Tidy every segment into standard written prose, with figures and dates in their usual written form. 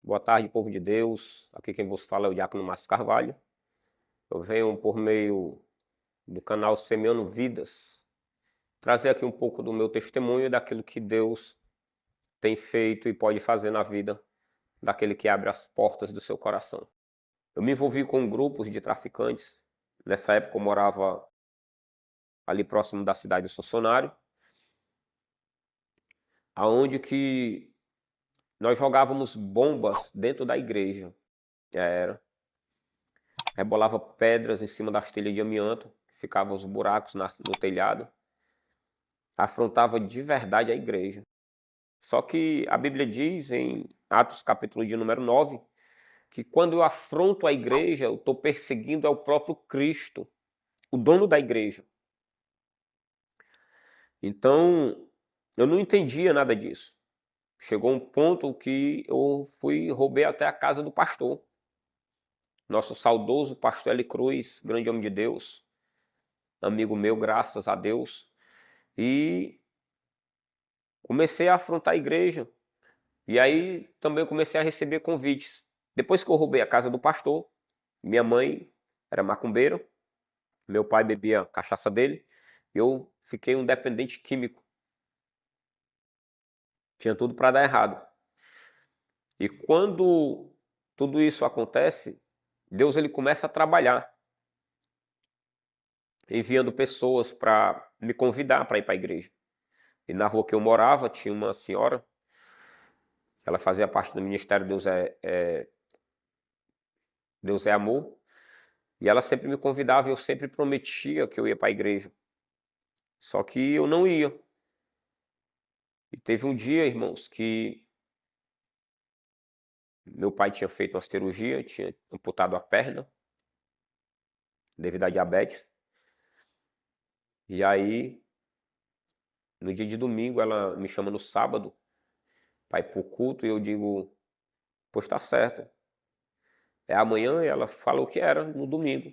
Boa tarde, povo de Deus. Aqui quem vos fala é o Diácono Márcio Carvalho. Eu venho por meio do canal Semeando Vidas trazer aqui um pouco do meu testemunho e daquilo que Deus tem feito e pode fazer na vida daquele que abre as portas do seu coração. Eu me envolvi com grupos de traficantes. Nessa época eu morava ali próximo da cidade de Sonsonaro, aonde que nós jogávamos bombas dentro da igreja. Era. Rebolava pedras em cima das telhas de amianto, ficavam os buracos no telhado. Afrontava de verdade a igreja. Só que a Bíblia diz em Atos capítulo de número 9, que quando eu afronto a igreja, eu estou perseguindo ao próprio Cristo, o dono da igreja. Então, eu não entendia nada disso. Chegou um ponto que eu roubei até a casa do pastor. Nosso saudoso pastor Eli Cruz, grande homem de Deus, amigo meu, graças a Deus. E comecei a afrontar a igreja. E aí também comecei a receber convites. Depois que eu roubei a casa do pastor, minha mãe era macumbeira, meu pai bebia a cachaça dele, eu fiquei um dependente químico. Tinha tudo para dar errado. E quando tudo isso acontece, Deus ele começa a trabalhar, enviando pessoas para me convidar para ir para a igreja. E na rua que eu morava tinha uma senhora, ela fazia parte do ministério Deus é Amor, e ela sempre me convidava e eu sempre prometia que eu ia para a igreja. Só que eu não ia. E teve um dia, irmãos, que meu pai tinha feito uma cirurgia, tinha amputado a perna devido à diabetes. E aí, no dia de domingo, ela me chama no sábado para ir pro culto e eu digo, pois tá certo. É amanhã e ela falou que era no domingo.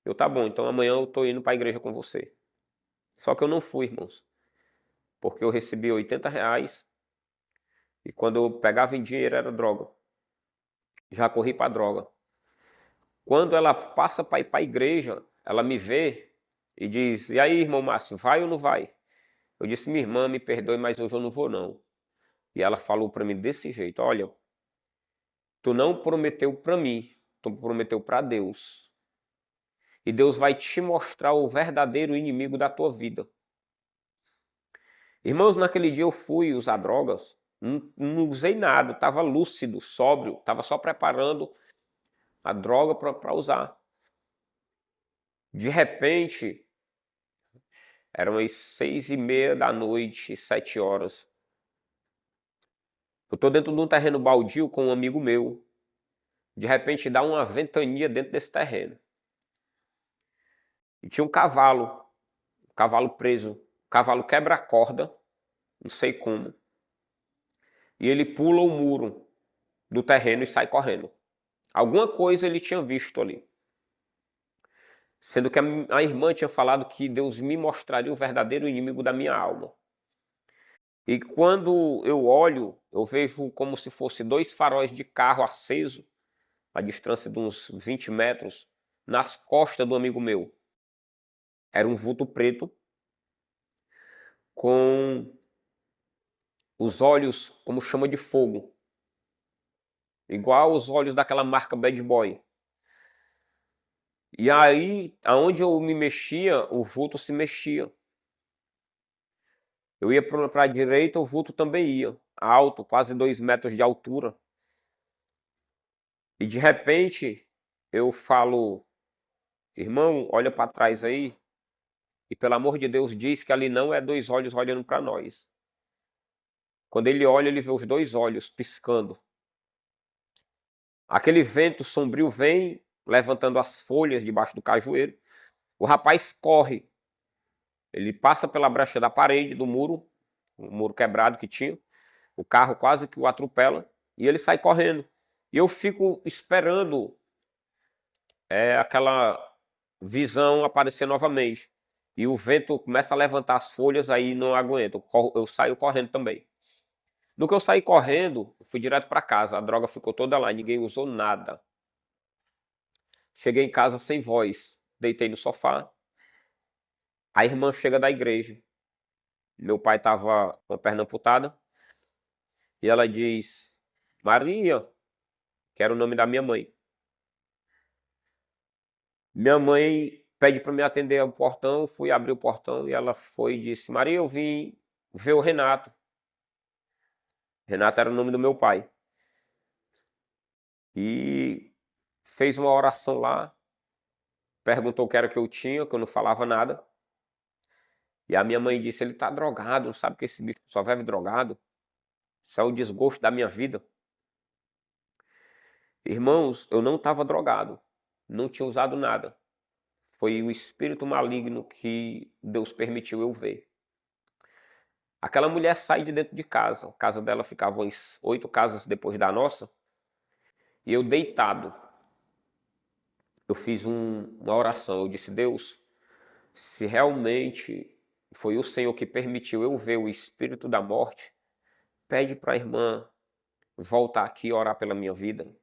Eu, tá bom, então amanhã eu tô indo para a igreja com você. Só que eu não fui, irmãos, porque eu recebi R$ 80 e quando eu pegava em dinheiro era droga. Já corri para droga. Quando ela passa para ir para a igreja, ela me vê e diz, e aí, irmão Márcio, vai ou não vai? Eu disse, minha irmã, me perdoe, mas hoje eu não vou não. E ela falou para mim desse jeito, olha, tu não prometeu para mim, tu prometeu para Deus. E Deus vai te mostrar o verdadeiro inimigo da tua vida. Irmãos, naquele dia eu fui usar drogas, não usei nada, estava lúcido, sóbrio, estava só preparando a droga para usar. De repente, eram as 6:30 da noite, 7 horas. Eu estou dentro de um terreno baldio com um amigo meu. De repente dá uma ventania dentro desse terreno. E tinha um cavalo preso. O cavalo quebra a corda, não sei como. E ele pula o muro do terreno e sai correndo. Alguma coisa ele tinha visto ali. Sendo que a irmã tinha falado que Deus me mostraria o verdadeiro inimigo da minha alma. E quando eu olho, eu vejo como se fosse dois faróis de carro aceso, a distância de uns 20 metros, nas costas do amigo meu. Era um vulto preto, com os olhos como chama de fogo, igual os olhos daquela marca Bad Boy. E aí, aonde eu me mexia, o vulto se mexia. Eu ia para a direita, o vulto também ia, alto, quase 2 metros de altura. E de repente, eu falo, irmão, olha para trás aí, e pelo amor de Deus diz que ali não é dois olhos olhando para nós. Quando ele olha, ele vê os dois olhos piscando. Aquele vento sombrio vem, levantando as folhas debaixo do cajueiro. O rapaz corre. Ele passa pela brecha da parede, do muro, o muro quebrado que tinha. O carro quase que o atropela. E ele sai correndo. E eu fico esperando aquela visão aparecer novamente. E o vento começa a levantar as folhas, aí não aguento. Eu saio correndo também. No que eu saí correndo, eu fui direto para casa. A droga ficou toda lá, ninguém usou nada. Cheguei em casa sem voz, deitei no sofá. A irmã chega da igreja. Meu pai estava com a perna amputada. E ela diz: Maria, que era o nome da minha mãe. Minha mãe pede para me atender ao portão. Fui abrir o portão e ela foi e disse: Maria, eu vim ver o Renato. Renato era o nome do meu pai. E fez uma oração lá. Perguntou o que era que eu tinha, que eu não falava nada. E a minha mãe disse: ele está drogado, não sabe que esse bicho só vive drogado. Isso é o desgosto da minha vida. Irmãos, eu não estava drogado. Não tinha usado nada. Foi o espírito maligno que Deus permitiu eu ver. Aquela mulher sai de dentro de casa. A casa dela ficava umas 8 casas depois da nossa. E eu deitado. Eu fiz uma oração. Eu disse: Deus, se realmente foi o Senhor que permitiu eu ver o espírito da morte, pede para a irmã voltar aqui e orar pela minha vida.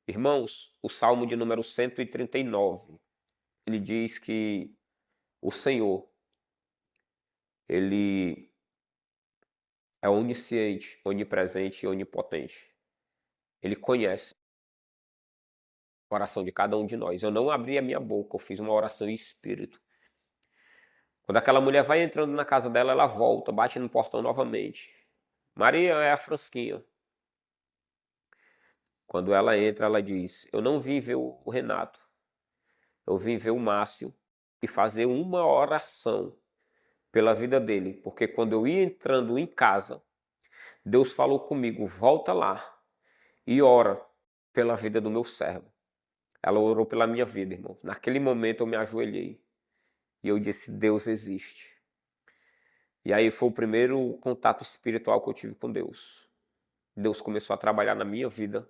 Irmãos, o Salmo de número 139, ele diz que o Senhor, ele é onisciente, onipresente e onipotente. Ele conhece o coração de cada um de nós. Eu não abri a minha boca, eu fiz uma oração em espírito. Quando aquela mulher vai entrando na casa dela, ela volta, bate no portão novamente. Maria, é a Frasquinha. Quando ela entra, ela diz: eu não vim ver o Renato, eu vim ver o Márcio e fazer uma oração pela vida dele. Porque quando eu ia entrando em casa, Deus falou comigo: volta lá e ora pela vida do meu servo. Ela orou pela minha vida, irmão. Naquele momento eu me ajoelhei e eu disse: Deus existe. E aí foi o primeiro contato espiritual que eu tive com Deus. Deus começou a trabalhar na minha vida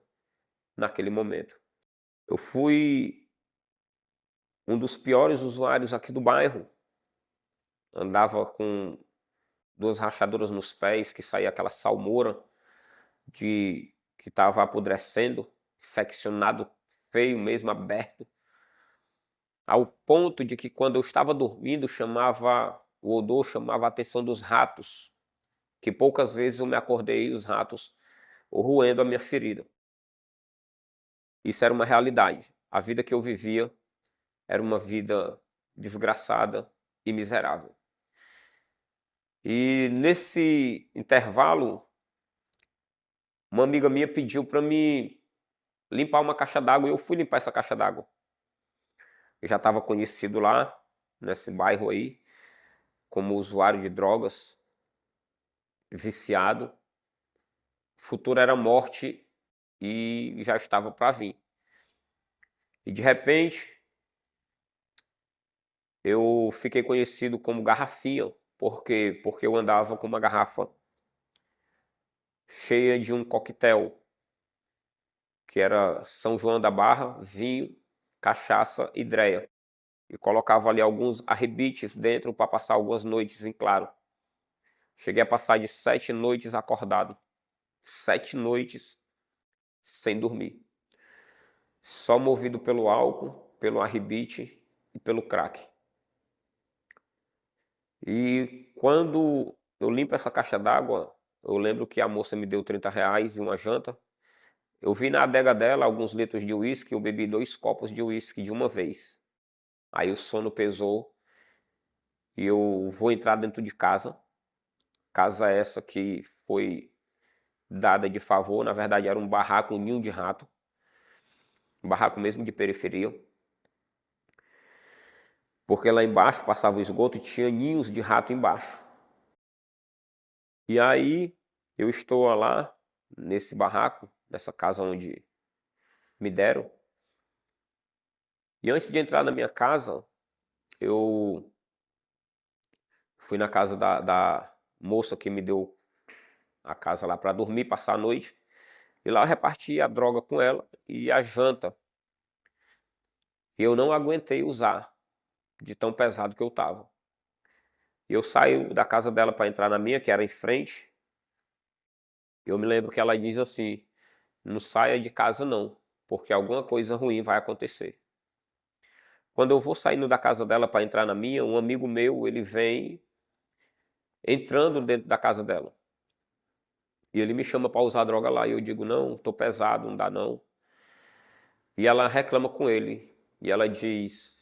naquele momento. Eu fui um dos piores usuários aqui do bairro. Andava com 2 rachaduras nos pés, que saía aquela salmoura de que estava apodrecendo, infeccionado, feio mesmo, aberto. Ao ponto de que quando eu estava dormindo, o odor chamava a atenção dos ratos, que poucas vezes eu me acordei e os ratos roendo a minha ferida. Isso era uma realidade. A vida que eu vivia era uma vida desgraçada e miserável. E nesse intervalo, uma amiga minha pediu para me limpar uma caixa d'água e eu fui limpar essa caixa d'água. Eu já estava conhecido lá, nesse bairro aí, como usuário de drogas, viciado. O futuro era morte e já estava para vir. E de repente, eu fiquei conhecido como Garrafinha. Por quê? Porque eu andava com uma garrafa cheia de um coquetel, que era São João da Barra, vinho, cachaça e dreia. E colocava ali alguns arrebites dentro para passar algumas noites em claro. Cheguei a passar de 7 noites acordado. 7 noites sem dormir. Só movido pelo álcool, pelo arrebite e pelo crack. E quando eu limpo essa caixa d'água, eu lembro que a moça me deu R$ 30 e uma janta. Eu vi na adega dela alguns litros de uísque, eu bebi 2 copos de uísque de uma vez. Aí o sono pesou e eu vou entrar dentro de casa. Casa essa que foi dada de favor, na verdade era um barraco, um ninho de rato. Um barraco mesmo de periferia. Porque lá embaixo passava o esgoto e tinha ninhos de rato embaixo. E aí eu estou lá, nesse barraco, nessa casa onde me deram. E antes de entrar na minha casa, eu fui na casa da moça que me deu a casa lá para dormir, passar a noite. E lá eu reparti a droga com ela e a janta. E eu não aguentei usar, de tão pesado que eu estava. Eu saí da casa dela para entrar na minha, que era em frente. Eu me lembro que ela diz assim: "Não saia de casa não, porque alguma coisa ruim vai acontecer". Quando eu vou saindo da casa dela para entrar na minha, um amigo meu, ele vem entrando dentro da casa dela. E ele me chama para usar droga lá. E eu digo: "Não, tô pesado, não dá não". E ela reclama com ele. E ela diz: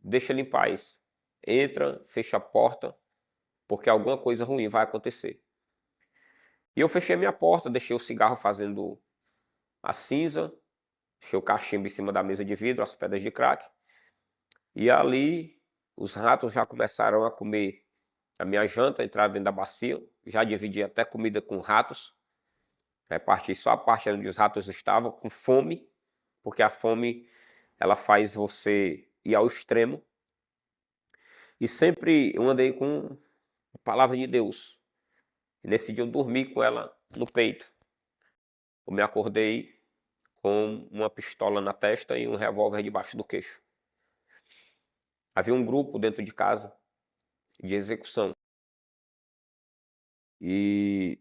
"Deixa ele em paz. Entra, fecha a porta, porque alguma coisa ruim vai acontecer". E eu fechei minha porta, deixei o cigarro fazendo a cinza, deixei o cachimbo em cima da mesa de vidro, as pedras de crack. E ali os ratos já começaram a comer a minha janta, entraram dentro da bacia. Já dividi até comida com ratos. Reparti só a parte onde os ratos estavam, com fome, porque a fome ela faz você ir ao extremo. E sempre eu andei com a palavra de Deus. E nesse dia eu dormi com ela no peito. Eu me acordei com uma pistola na testa e um revólver debaixo do queixo. Havia um grupo dentro de casa de execução. E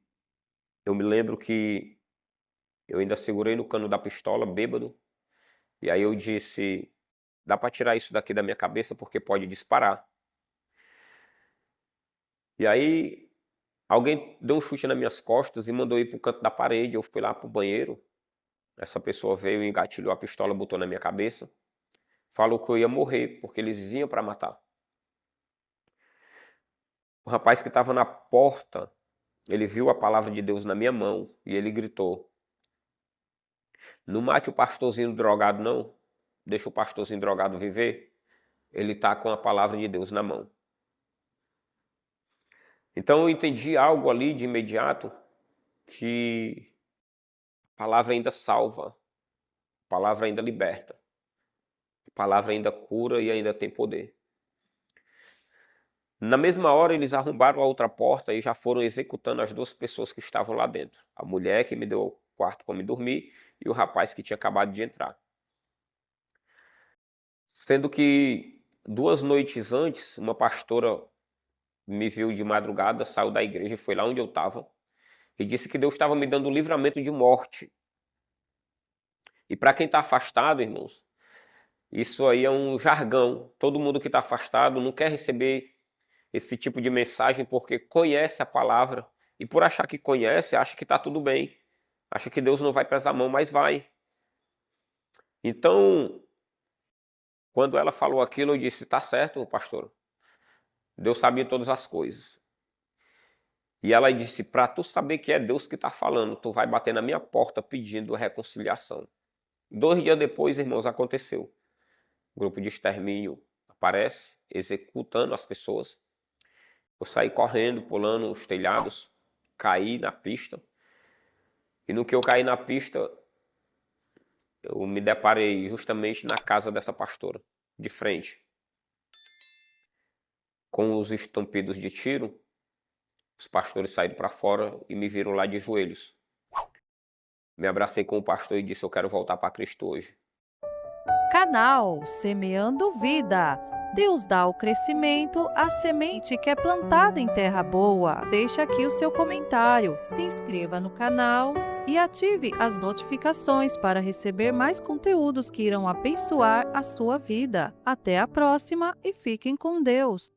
eu me lembro que eu ainda segurei no cano da pistola, bêbado. E aí eu disse: "Dá para tirar isso daqui da minha cabeça porque pode disparar". E aí alguém deu um chute nas minhas costas e mandou ir para o canto da parede. Eu fui lá para o banheiro. Essa pessoa veio e engatilhou a pistola, botou na minha cabeça. Falou que eu ia morrer, porque eles vinham para matar. O rapaz que estava na porta, ele viu a palavra de Deus na minha mão e ele gritou: "Não mate o pastorzinho drogado, não. Deixa o pastorzinho drogado viver. Ele está com a palavra de Deus na mão". Então eu entendi algo ali de imediato, que a palavra ainda salva, a palavra ainda liberta, a palavra ainda cura e ainda tem poder. Na mesma hora eles arrombaram a outra porta e já foram executando as duas pessoas que estavam lá dentro. A mulher que me deu o quarto para me dormir e o rapaz que tinha acabado de entrar. Sendo que 2 noites antes, uma pastora me viu de madrugada, saiu da igreja e foi lá onde eu estava e disse que Deus estava me dando um livramento de morte. E para quem está afastado, irmãos, isso aí é um jargão. Todo mundo que está afastado não quer receber esse tipo de mensagem porque conhece a palavra e por achar que conhece, acha que está tudo bem. Acha que Deus não vai pesar a mão, mas vai. Então, quando ela falou aquilo, eu disse: "Tá certo, pastor. Deus sabia todas as coisas". E ela disse: "Para tu saber que é Deus que está falando, tu vai bater na minha porta pedindo reconciliação". 2 dias depois, irmãos, aconteceu. O grupo de extermínio aparece, executando as pessoas. Eu saí correndo, pulando os telhados, caí na pista. E no que eu caí na pista, eu me deparei justamente na casa dessa pastora, de frente. Com os estampidos de tiro, os pastores saíram para fora e me viram lá de joelhos. Me abracei com o pastor e disse: "Eu quero voltar para Cristo hoje". Canal Semeando Vida. Deus dá o crescimento à semente que é plantada em terra boa. Deixa aqui o seu comentário, se inscreva no canal e ative as notificações para receber mais conteúdos que irão abençoar a sua vida. Até a próxima e fiquem com Deus.